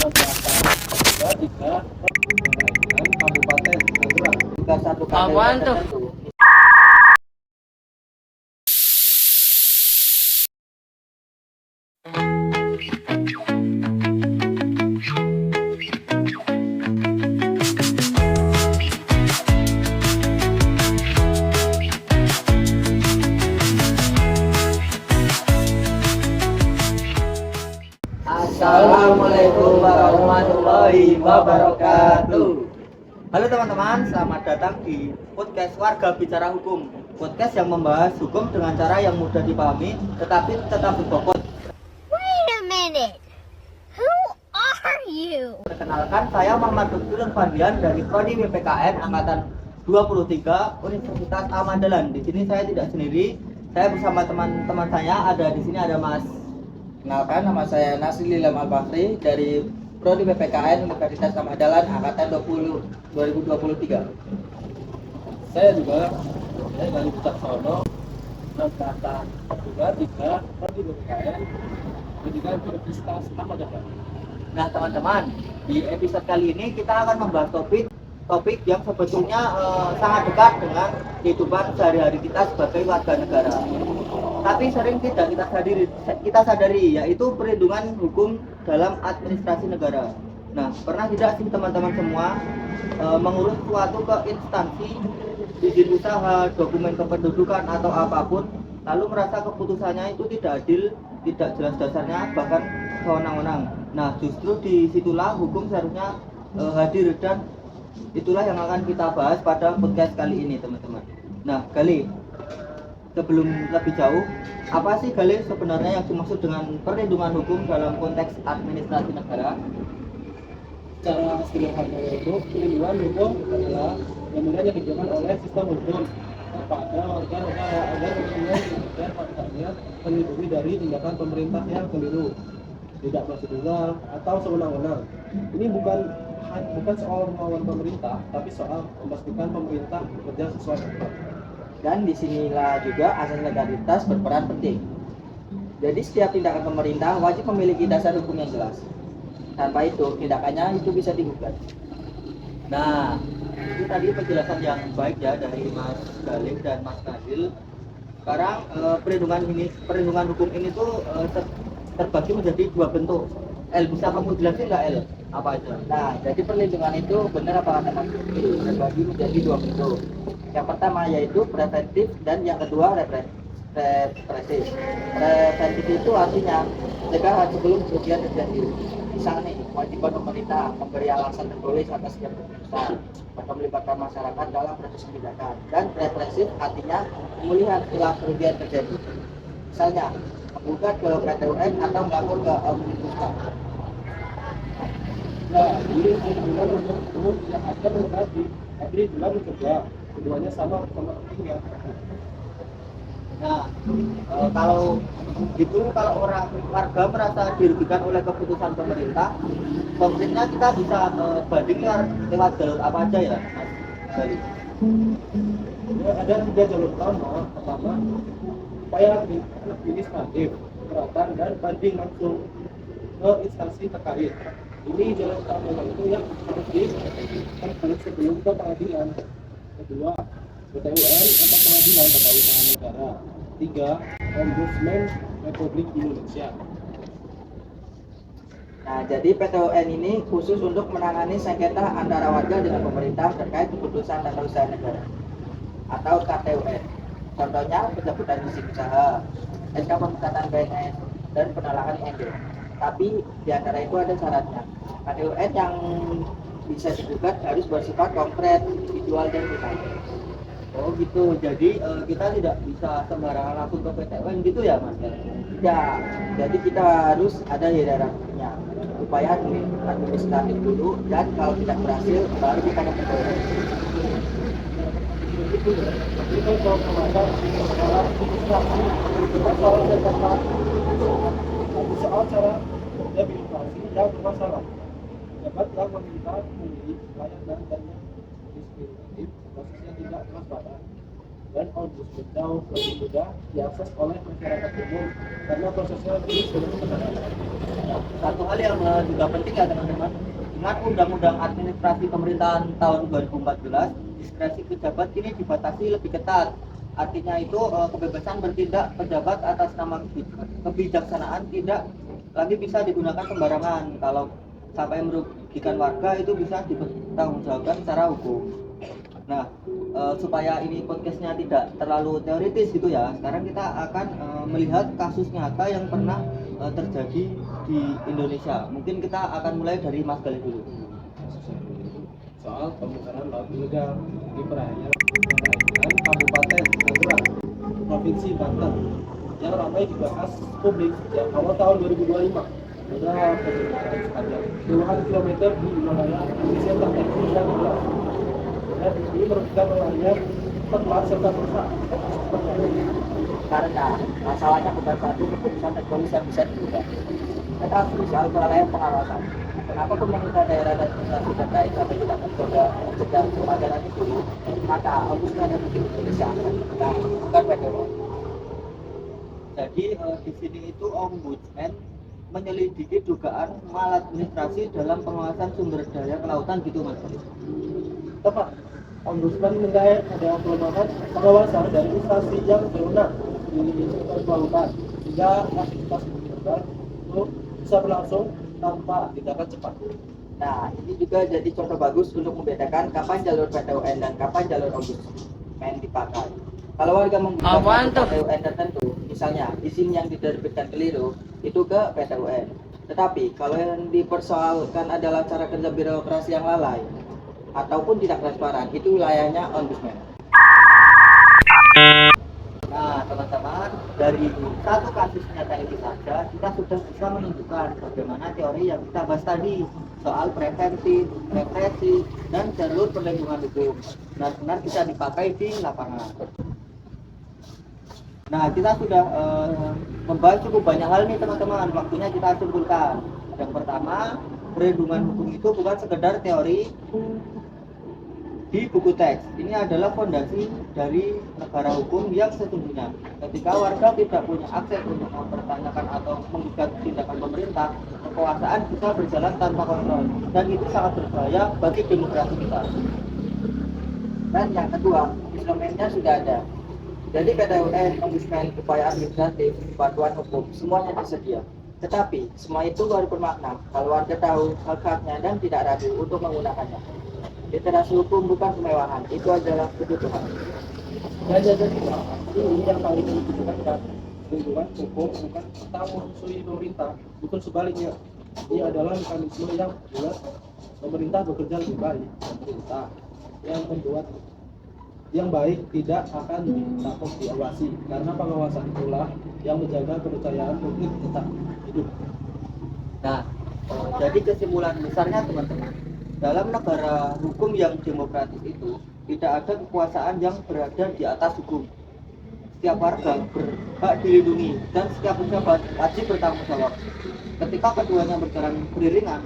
tiga Kabupaten Tangerang. Jika satu Apaan tuh? tertentu. Assalamualaikum warahmatullahi wabarakatuh. Halo teman-teman, selamat datang di podcast Warga Bicara Hukum. Podcast yang membahas hukum dengan cara yang mudah dipahami, tetapi tetap berbobot. Wait a minute. Who are you? Perkenalkan, saya Muhammad Lutfi Fadlian dari Prodi WPKN Angkatan 23 Universitas Ahmad Dahlan. Di sini saya tidak sendiri, saya bersama teman-teman saya. Di sini ada Mas. Kenalkan, nama saya Nasril Ilham Al-Bahri dari Prodi PPKN Universitas Ahmad Dahlan Angkatan 2023. Saya dari Wicaksono, Angkatan 23 Prodi PPKN Pendidikan Universitas Ahmad Dahlan. Nah teman-teman, di episode kali ini kita akan membahas topik yang sebetulnya sangat dekat dengan kehidupan sehari-hari kita sebagai warga negara. Tapi sering tidak kita sadari, yaitu perlindungan hukum dalam administrasi negara. Nah, pernah tidak sih teman-teman semua mengurus suatu ke instansi, izin usaha, dokumen kependudukan atau apapun, lalu merasa keputusannya itu tidak adil, tidak jelas dasarnya, bahkan sewenang-wenang. Nah, justru disitulah hukum seharusnya hadir, dan itulah yang akan kita bahas pada podcast kali ini teman-teman. Nah, Gali, sebelum lebih jauh, apa sih Gali sebenarnya yang dimaksud dengan perlindungan hukum dalam konteks administrasi negara? Secara sederhana itu perlindungan hukum adalah yang diberikan oleh sistem hukum kepada warga-negara agar kemudian dan warganya terlindungi dari tindakan pemerintah yang keliru, tidak prosedural atau sewenang-wenang. Ini bukan soal melawan pemerintah, tapi soal memastikan pemerintah bekerja sesuai aturan. Dan disinilah juga asas legalitas berperan penting. Jadi setiap tindakan pemerintah wajib memiliki dasar hukum yang jelas. Tanpa itu, tindakannya itu bisa digugat. Nah, itu tadi penjelasan yang baik ya dari Mas Galih dan Mas Nadil. Sekarang perlindungan hukum ini tuh terbagi menjadi dua bentuk. Bisa kamu jelasin nggak apa aja? Nah, jadi perlindungan itu benar apa kata Mas? Terbagi menjadi dua bentuk. Yang pertama yaitu preventif dan yang kedua represif. Preventif itu artinya mencegah sebelum kerugian terjadi. Misalnya kewajiban pemerintah memberi alasan tertulis atas setiap keputusan atau melibatkan masyarakat dalam proses kebijakan. Dan represif artinya pemulihan setelah kerugian terjadi. Misalnya menggugat ke PT UN atau melapor ke Ombudsman. Nah, ini perlindungan hukum yang akan terjadi tapi dalam kerja keduanya sama pentingnya. Nah, kalau orang warga merasa dirugikan oleh keputusan pemerintah kita bisa banding lewat jalur apa aja ya, Mas Gali? Ya, ada 3 jalur utama. Pertama, upaya administratif, keberatan dan banding langsung ke instansi terkait. Ini jalur utama itu yang harus ditempuh sebelum ke pengadilan. Kedua, PT-UN atau pengadilan tata usaha negara. 3, Ombudsman Republik Indonesia. Nah, jadi PT-UN ini khusus untuk menangani sengketa antara warga dengan pemerintah terkait keputusan tata usaha negara atau KTUN. Contohnya pencabutan izin usaha, SK pemecatan PNS, dan penolakan IND. Tapi di antara itu ada syaratnya. KTUN yang bisa digugat harus bersifat konkret, individual, dan vital. Oh gitu, jadi kita tidak bisa sembarangan langsung ke PT-UN gitu ya Mas? Tidak, jadi kita harus ada hierarkinya. Upaya administratif dulu, dan kalau tidak berhasil baru kita ke PT-UN. Itu soal pemasaran, soal administrasi, soal catatan, soal cara rehabilitasi yang bermasalah. Pejabat yang meminta memilih pelayanan dan yang diskriminatif, prosesnya tidak transparan. dan ombudsman jauh lebih mudah diakses oleh masyarakat umum karena prosesnya lebih sederhana. Satu hal yang juga penting ya teman-teman, dengan Undang-Undang Administrasi Pemerintahan tahun 2014, diskresi pejabat ini dibatasi lebih ketat. Artinya itu kebebasan bertindak pejabat atas nama kebijaksanaan tidak lagi bisa digunakan sembarangan. Kalau sampai merugikan warga itu bisa dipertanggungjawabkan secara hukum. Nah, supaya ini podcastnya tidak terlalu teoritis gitu ya, sekarang kita akan melihat kasus nyata yang pernah terjadi di Indonesia. Mungkin kita akan mulai dari Mas Galih dulu. Soal pemekaran laut ilegal di perairan Kabupaten Tangerang, Provinsi Banten, yang ramai dibahas publik sejak awal tahun 2025. Ada pemekaran sepanjang puluhan kilometer di wilayah Indonesia Tenggara dan Pulau. Dan ini merugikan nelayan, ternak serta perusahaan. Karena masalahnya bukan satu keputusan tektonis yang bisa diubah, tetapi soal kelalaian pengawasan. Kenapa pemerintah daerah dan instansi terkait sampai tidak mencoba mencegah kebakaran itu? Maka Ombudsman Republik Indonesia bukan PDW. Jadi di sini itu Ombudsman menyelidiki dugaan maladministrasi dalam pengawasan sumber daya kelautan gitu Mas. Tepat, Ombudsman menilai ada kelemahan pengawasan dari instansi yang berwenang di sektor kelautan sehingga aktivitas ilegal itu bisa berlangsung tanpa tindakan cepat. Nah, ini juga jadi contoh bagus untuk membedakan kapan jalur PTUN dan kapan jalur Ombudsman dipakai. Kalau warga menggunakan PTUN tertentu, misalnya izin yang diterbitkan keliru, itu ke PTUN. Tetapi kalau yang dipersoalkan adalah cara kerja birokrasi yang lalai ataupun tidak transparan, itu wilayahnya Ombudsman. Nah, teman-teman, dari satu kasus nyata ini saja kita sudah bisa menunjukkan bagaimana teori yang kita bahas tadi soal preventif, represi, dan jalur perlindungan hukum benar-benar bisa dipakai di lapangan. Nah, kita sudah membahas cukup banyak hal nih teman-teman. Waktunya kita simpulkan. Yang pertama, perlindungan hukum itu bukan sekedar teori di buku teks. Ini adalah fondasi dari negara hukum yang sesungguhnya. Ketika warga tidak punya akses untuk mempertanyakan atau menggugat tindakan pemerintah, kekuasaan bisa berjalan tanpa kontrol, dan itu sangat berbahaya bagi demokrasi kita. Dan yang kedua, instrumennya sudah ada. Jadi PTUN, Ombudsman, upaya administratif, bantuan hukum, semuanya tersedia. Tetapi semua itu baru bermakna kalau warga tahu hak-haknya dan tidak ragu untuk menggunakannya. Literasi hukum bukan kemewahan, itu adalah kebutuhan. Dan jadi ini yang paling dibutuhkan, perlindungan hukum bukan kita memusuhi pemerintah, bukan sebaliknya. Ini adalah mekanisme yang membuat pemerintah bekerja lebih baik. Pemerintah yang membuat yang baik tidak akan takut diawasi, karena pengawasan itulah yang menjaga kepercayaan publik tetap hidup. Nah, jadi kesimpulan besarnya teman-teman, dalam negara hukum yang demokratis itu tidak ada kekuasaan yang berada di atas hukum. Setiap warga berhak dilindungi dan setiap pejabat wajib bertanggung jawab. Ketika keduanya berjalan beriringan,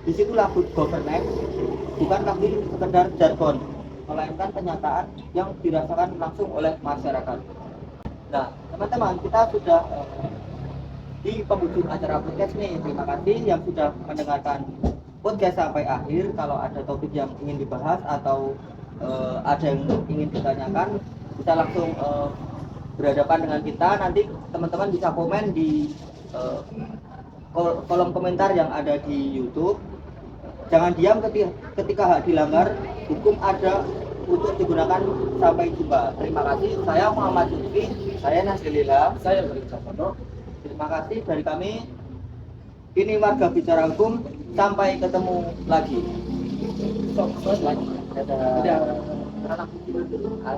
disitulah good governance bukan lagi sekedar jargon, melainkan kenyataan yang dirasakan langsung oleh masyarakat. Nah, teman-teman, kita sudah di penghujung acara podcast nih. Terima kasih yang sudah mendengarkan podcast sampai akhir. Kalau ada topik yang ingin dibahas atau ada yang ingin ditanyakan, bisa langsung berhadapan dengan kita. Nanti teman-teman bisa komen di kolom komentar yang ada di YouTube. Jangan diam ketika hak dilanggar. Hukum ada untuk digunakan. Sampai jumpa. Terima kasih. Saya Muhammad Lutfi. Saya Nasrilillah. Saya Berisapono. Terima kasih dari kami. Ini Warga Bicara Hukum. Sampai ketemu lagi. Dadah.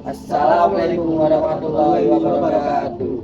Assalamualaikum warahmatullahi wabarakatuh.